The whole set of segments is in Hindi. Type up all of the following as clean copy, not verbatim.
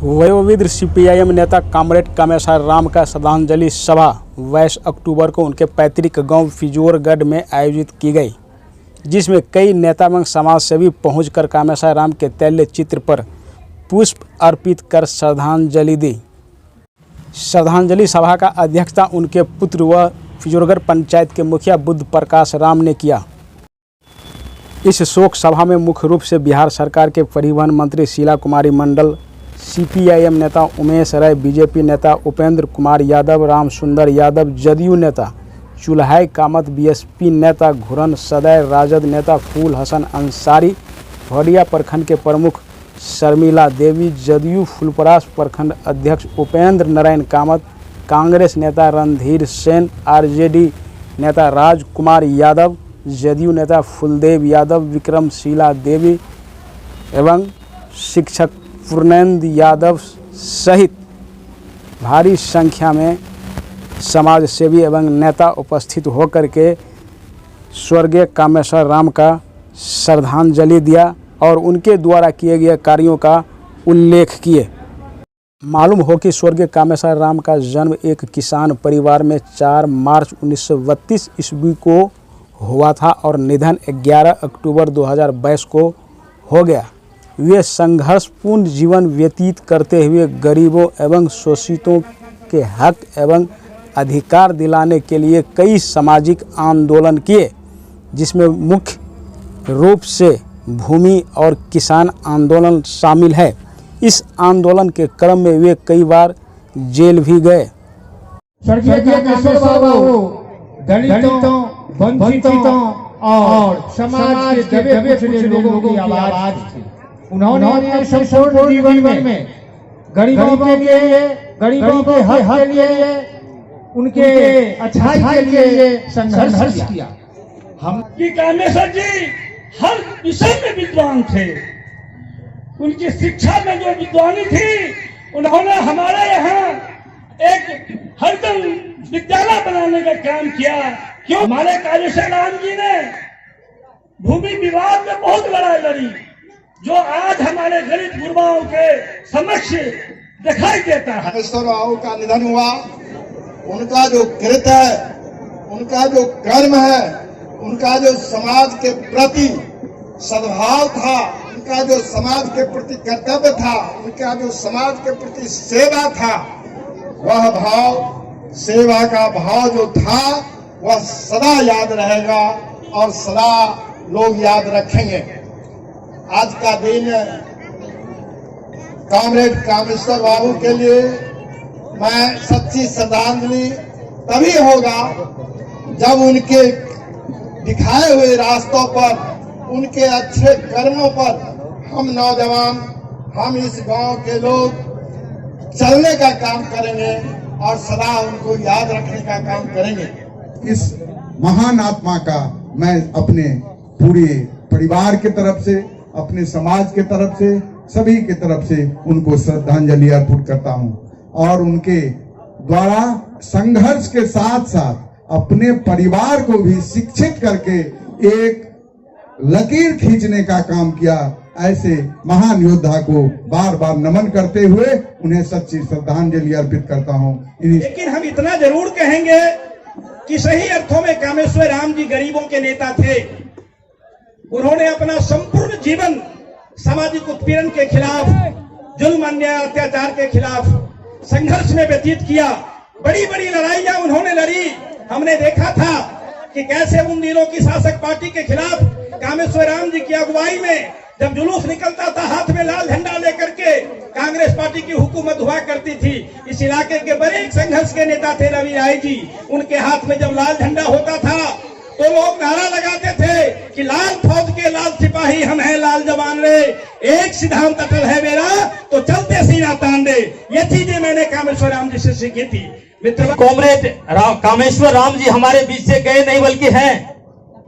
वयोवृद्ध सीपीआईएम नेता कॉमरेड कामेश्वर राम का श्रद्धांजलि सभा 22 अक्टूबर को उनके पैतृक गांव फिजोरगढ़ में आयोजित की गई, जिसमें कई नेता एवं समाजसेवी पहुंचकर कामेश्वर राम के तैल्य चित्र पर पुष्प अर्पित कर श्रद्धांजलि दी। श्रद्धांजलि सभा का अध्यक्षता उनके पुत्र व फिजोरगढ़ पंचायत के मुखिया बुद्ध प्रकाश राम ने किया। इस शोक सभा में मुख्य रूप से बिहार सरकार के परिवहन मंत्री शीला कुमारी मंडल, सीपीआईएम नेता उमेश राय, बीजेपी नेता उपेंद्र कुमार यादव, राम सुंदर यादव, जदयू नेता चुल्हाई कामत, बीएसपी नेता घुरन सदैव, राजद नेता फूल हसन अंसारी, भौडिया प्रखंड के प्रमुख शर्मिला देवी, जदयू फुलपरास प्रखंड अध्यक्ष उपेंद्र नारायण कामत, कांग्रेस नेता रणधीर सेन, आरजेडी नेता राजकुमार यादव, जदयू नेता फुलदेव यादव, विक्रमशिला देवी एवं शिक्षक पूर्णेंद्र यादव सहित भारी संख्या में समाज सेवी एवं नेता उपस्थित होकर के स्वर्गीय कामेश्वर राम का श्रद्धांजलि दिया और उनके द्वारा किए गए कार्यों का उल्लेख किए। मालूम हो कि स्वर्गीय कामेश्वर राम का जन्म एक किसान परिवार में 4 मार्च 1932 ईस्वी को हुआ था और निधन 11 अक्टूबर 2022 को हो गया। वे संघर्षपूर्ण जीवन व्यतीत करते हुए गरीबों एवं शोषितों के हक एवं अधिकार दिलाने के लिए कई सामाजिक आंदोलन किए, जिसमें मुख्य रूप से भूमि और किसान आंदोलन शामिल है। इस आंदोलन के क्रम में वे कई बार जेल भी गए। दलितों, वंचितों और समाज के दबे कुचले लोगों की आवाज थी। उन्होंने अपने संपूर्ण जीवन में गरीबों के हक के लिए, उनके अच्छाई के लिए संघर्ष किया। हम कि कामेश्वर जी हर विषय में विद्वान थे। उनकी शिक्षा में जो विद्वानी थी, उन्होंने हमारे यहाँ एक हरदम विद्यालय बनाने का काम किया। क्यों? हमारे कामेश्वर राम जी ने भूमि विवाद में बहुत लड़ाई लड़ी, जो आज हमारे गरीब गुरबाओं के समक्ष दिखाई देता है। कामेश्वर राव का निधन हुआ, उनका जो कृत्य है, उनका जो कर्म है, उनका जो समाज के प्रति सद्भाव था, उनका जो समाज के प्रति कर्तव्य था, उनका जो समाज के प्रति सेवा था, वह भाव, सेवा का भाव जो था, वह सदा याद रहेगा और सदा लोग याद रखेंगे। आज का दिन कॉमरेड कामेश्वर बाबू के लिए मैं सच्ची श्रद्धांजलि तभी होगा जब उनके दिखाए हुए रास्तों पर, उनके अच्छे कर्मों पर हम नौजवान, हम इस गांव के लोग चलने का काम करेंगे और सदा उनको याद रखने का काम करेंगे। इस महान आत्मा का मैं अपने पूरे परिवार की तरफ से, अपने समाज के तरफ से, सभी की तरफ से उनको श्रद्धांजलि अर्पित करता हूं और उनके द्वारा संघर्ष के साथ साथ अपने परिवार को भी शिक्षित करके एक लकीर खींचने का काम किया। ऐसे महान योद्धा को बार बार नमन करते हुए उन्हें सच्ची श्रद्धांजलि अर्पित करता हूं। लेकिन हम इतना जरूर कहेंगे कि सही अर्थों में कामेश्वर राम जी गरीबों के नेता थे। उन्होंने अपना संपूर्ण जीवन सामाजिक उत्पीड़न के खिलाफ, जुल्म, अन्याय, अत्याचार के खिलाफ संघर्ष में व्यतीत किया। बड़ी बड़ी लड़ाइयां उन्होंने लड़ी। हमने देखा था कि कैसे उन दिनों की शासक पार्टी के खिलाफ कामेश्वर राम जी की अगुवाई में जब जुलूस निकलता था, हाथ में लाल झंडा लेकर के कांग्रेस पार्टी की हुकूमत हुआ करती थी। इस इलाके के बड़े संघर्ष के नेता थे रवि राय जी। उनके हाथ में जब लाल झंडा होता था तो लोग नारा लगाते थे कि लाल फौज के लाल सिपाही हम हैं, लाल जवान रे, एक सिद्धांत अटल है मेरा तो चलते सीना तान दे। ये चीजें मैंने कामेश्वर राम जी से सीखी थी। मित्र, कॉमरेड कामेश्वर राम जी हमारे बीच से गए नहीं बल्कि हैं।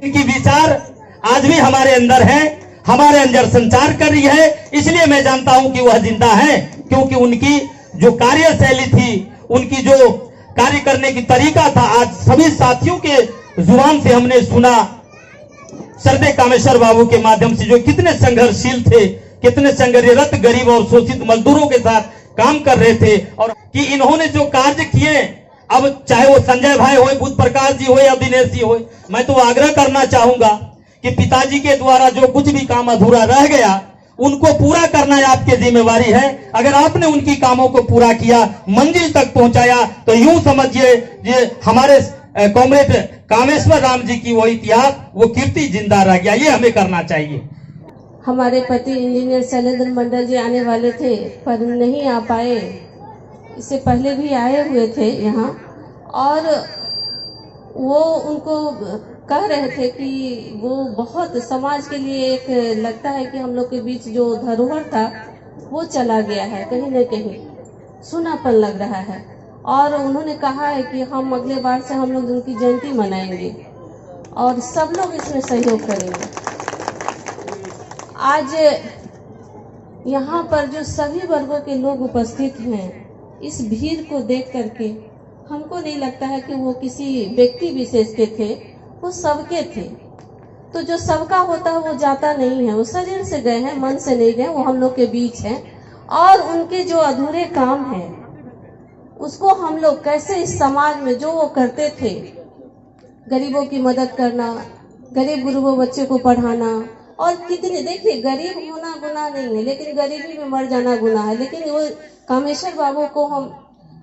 इनकी विचार आज भी हमारे अंदर है, हमारे अंदर संचार कर रही है। इसलिए मैं जानता हूं कि वह जिंदा है, क्योंकि उनकी जो कार्यशैली थी, उनकी जो कार्य करने की तरीका था, आज सभी साथियों के जुबान से हमने सुना। सरदे कामेश्वर बाबू के माध्यम से जो कितने संघर्षशील थे, कितने संघर्षरत गरीब और शोषित मजदूरों के साथ काम कर रहे थे और कि इन्होंने जो कार्य किए, अब चाहे वो संजय भाई हो, बुद्ध प्रकाश जी हो या दिनेश जी हो, मैं तो आग्रह करना चाहूंगा कि पिताजी के द्वारा जो कुछ भी काम अधूरा रह गया उनको पूरा करना आपकी जिम्मेवारी है। अगर आपने उनकी कामों को पूरा किया, मंजिल तक पहुंचाया, तो यूं समझिए ये हमारे कॉमरेड कामेश्वर राम जी की वो इतिहास, वो कीर्ति जिंदा रह गया। ये हमें करना चाहिए। हमारे पति इंजीनियर शैलेंद्र मंडल जी आने वाले थे पर नहीं आ पाए। इससे पहले भी आए हुए थे यहाँ, और वो उनको कह रहे थे कि वो बहुत समाज के लिए एक लगता है कि हम लोग के बीच जो धरोहर था वो चला गया है, कहीं न कहीं सुनापन लग रहा है। और उन्होंने कहा है कि हम अगले बार से हम लोग उनकी जयंती मनाएंगे और सब लोग इसमें सहयोग करेंगे। आज यहाँ पर जो सभी वर्गों के लोग उपस्थित हैं, इस भीड़ को देख करके हमको नहीं लगता है कि वो किसी व्यक्ति विशेष के थे, वो सबके थे। तो जो सबका होता है वो जाता नहीं है, वो शरीर से गए हैं, मन से नहीं गए, वो हम लोग के बीच हैं। और उनके जो अधूरे काम हैं उसको हम लोग कैसे इस समाज में जो वो करते थे, गरीबों की मदद करना, गरीब गुरुओं बच्चे को पढ़ाना, और कितने, देखिए गरीब होना गुनाह नहीं है, लेकिन गरीबी में मर जाना गुनाह है। लेकिन वो कामेश्वर बाबू को हम,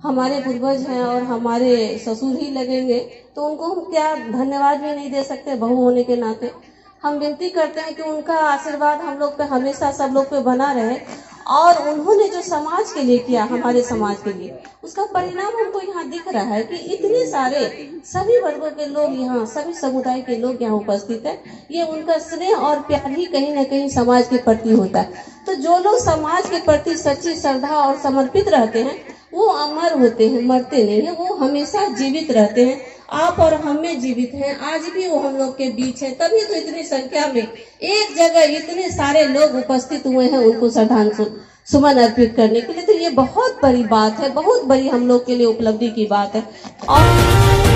हमारे पूर्वज हैं और हमारे ससुर ही लगेंगे, तो उनको हम क्या धन्यवाद भी नहीं दे सकते बहू होने के नाते। हम विनती करते हैं कि उनका आशीर्वाद हम लोग पे हमेशा सब लोग पे बना रहे, और उन्होंने जो समाज के लिए किया, हमारे समाज के लिए, उसका परिणाम हमको यहाँ दिख रहा है कि इतने सारे सभी वर्गों के लोग यहाँ, सभी समुदाय के लोग यहाँ उपस्थित हैं। ये उनका स्नेह और प्यार ही कहीं न कहीं समाज के प्रति होता है। तो जो लोग समाज के प्रति सच्ची श्रद्धा और समर्पित रहते हैं वो अमर होते हैं, मरते नहीं है, वो हमेशा जीवित रहते हैं। आप और हम में जीवित हैं, आज भी वो हम लोग के बीच है। तभी तो इतनी संख्या में एक जगह इतने सारे लोग उपस्थित हुए हैं उनको श्रद्धांजलि सुमन अर्पित करने के लिए। तो ये बहुत बड़ी बात है, बहुत बड़ी हम लोग के लिए उपलब्धि की बात है। और